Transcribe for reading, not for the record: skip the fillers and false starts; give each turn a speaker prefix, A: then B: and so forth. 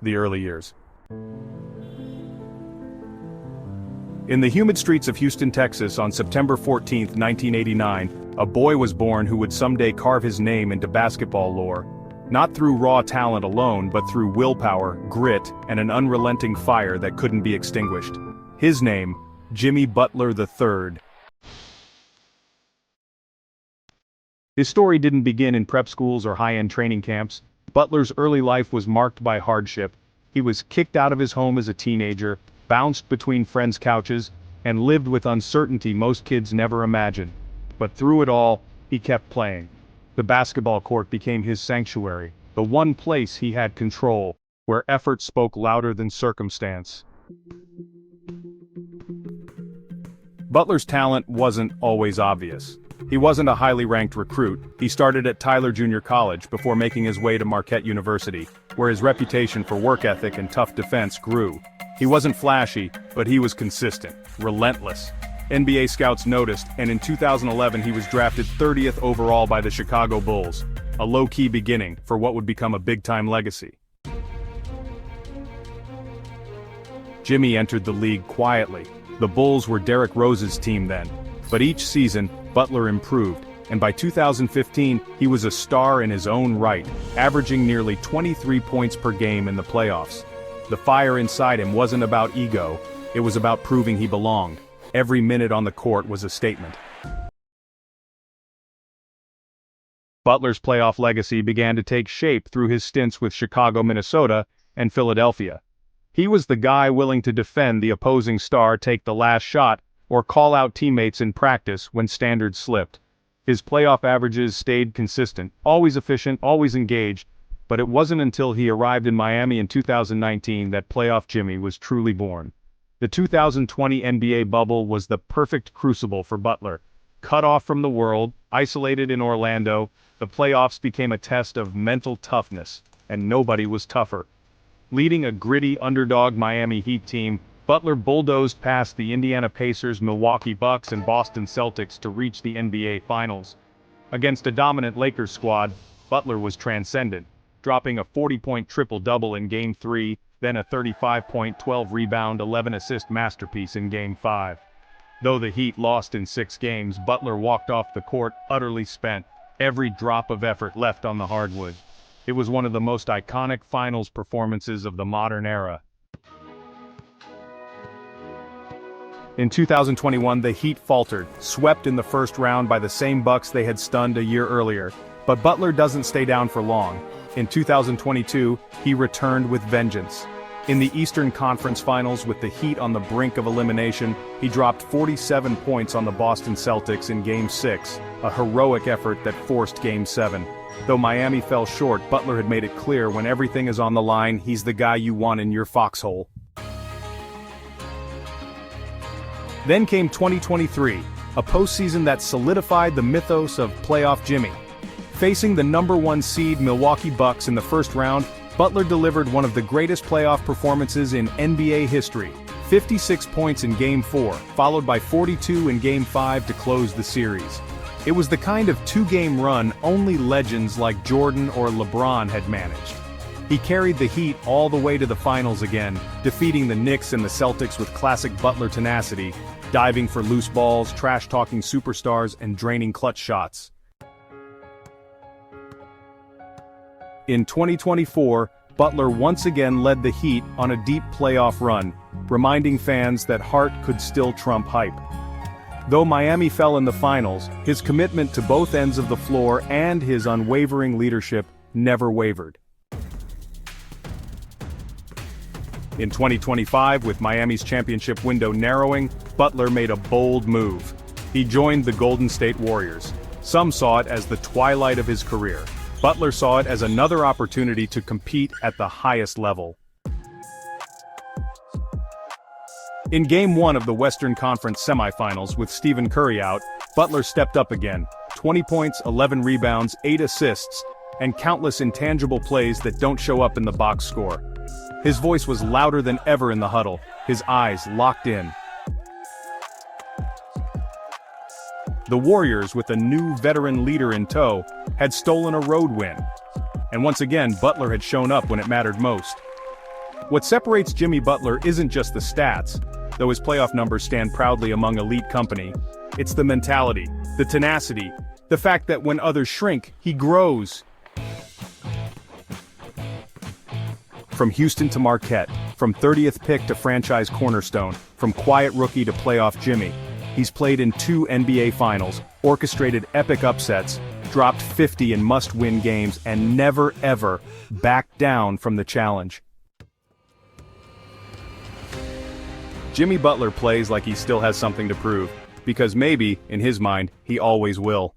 A: the early years. In the humid streets of Houston, Texas on September 14, 1989, a boy was born who would someday carve his name into basketball lore. Not through raw talent alone, but through willpower, grit, and an unrelenting fire that couldn't be extinguished. His name, Jimmy Butler III. His story didn't begin in prep schools or high-end training camps. Butler's early life was marked by hardship. He was kicked out of his home as a teenager, bounced between friends' couches, and lived with uncertainty most kids never imagined. But through it all, he kept playing. The basketball court became his sanctuary, the one place he had control, where effort spoke louder than circumstance. Butler's talent wasn't always obvious. He wasn't a highly ranked recruit. He started at Tyler Junior College before making his way to Marquette University, where his reputation for work ethic and tough defense grew. He wasn't flashy, but he was consistent, relentless. NBA scouts noticed, and in 2011 he was drafted 30th overall by the Chicago Bulls, a low-key beginning for what would become a big-time legacy. Jimmy entered the league quietly. The Bulls were Derrick Rose's team then, but each season, Butler improved, and by 2015 he was a star in his own right, averaging nearly 23 points per game in the playoffs. The fire inside him wasn't about ego, it was about proving he belonged. Every minute on the court was a statement. Butler's playoff legacy began to take shape through his stints with Chicago, Minnesota, and Philadelphia. He was the guy willing to defend the opposing star, take the last shot, or call out teammates in practice when standards slipped. His playoff averages stayed consistent, always efficient, always engaged, but it wasn't until he arrived in Miami in 2019 that playoff Jimmy was truly born. The 2020 NBA bubble was the perfect crucible for Butler. Cut off from the world, isolated in Orlando, the playoffs became a test of mental toughness, and nobody was tougher. Leading a gritty underdog Miami Heat team, Butler bulldozed past the Indiana Pacers, Milwaukee Bucks, and Boston Celtics to reach the NBA Finals. Against a dominant Lakers squad, Butler was transcendent, dropping a 40-point triple-double in Game 3, then a 35-point, 12-rebound, 11-assist masterpiece in Game 5. Though the Heat lost in 6 games, Butler walked off the court utterly spent, every drop of effort left on the hardwood. It was one of the most iconic finals performances of the modern era. In 2021, the Heat faltered, swept in the first round by the same Bucks they had stunned a year earlier. But Butler doesn't stay down for long. In 2022, he returned with vengeance. In the Eastern Conference Finals with the Heat on the brink of elimination, he dropped 47 points on the Boston Celtics in Game 6, a heroic effort that forced Game 7. Though Miami fell short, Butler had made it clear when everything is on the line, he's the guy you want in your foxhole. Then came 2023, a postseason that solidified the mythos of playoff Jimmy. Facing the #1 seed Milwaukee Bucks in the first round, Butler delivered one of the greatest playoff performances in NBA history. 56 points in Game 4, followed by 42 in Game 5 to close the series. It was the kind of two-game run only legends like Jordan or LeBron had managed. He carried the Heat all the way to the finals again, defeating the Knicks and the Celtics with classic Butler tenacity, diving for loose balls, trash-talking superstars, and draining clutch shots. In 2024, Butler once again led the Heat on a deep playoff run, reminding fans that heart could still trump hype. Though Miami fell in the finals, his commitment to both ends of the floor and his unwavering leadership never wavered. In 2025, with Miami's championship window narrowing, Butler made a bold move. He joined the Golden State Warriors. Some saw it as the twilight of his career. Butler saw it as another opportunity to compete at the highest level. In Game 1 of the Western Conference semifinals with Stephen Curry out, Butler stepped up again. 20 points, 11 rebounds, 8 assists, and countless intangible plays that don't show up in the box score. His voice was louder than ever in the huddle, his eyes locked in. The Warriors, with a new veteran leader in tow, had stolen a road win. And once again, Butler had shown up when it mattered most. What separates Jimmy Butler isn't just the stats, though his playoff numbers stand proudly among elite company. It's the mentality, the tenacity, the fact that when others shrink, he grows. From Houston to Marquette, from 30th pick to franchise cornerstone, from quiet rookie to playoff Jimmy, he's played in 2 NBA Finals, orchestrated epic upsets, dropped 50 in must-win games, and never ever backed down from the challenge. Jimmy Butler plays like he still has something to prove, because maybe, in his mind, he always will.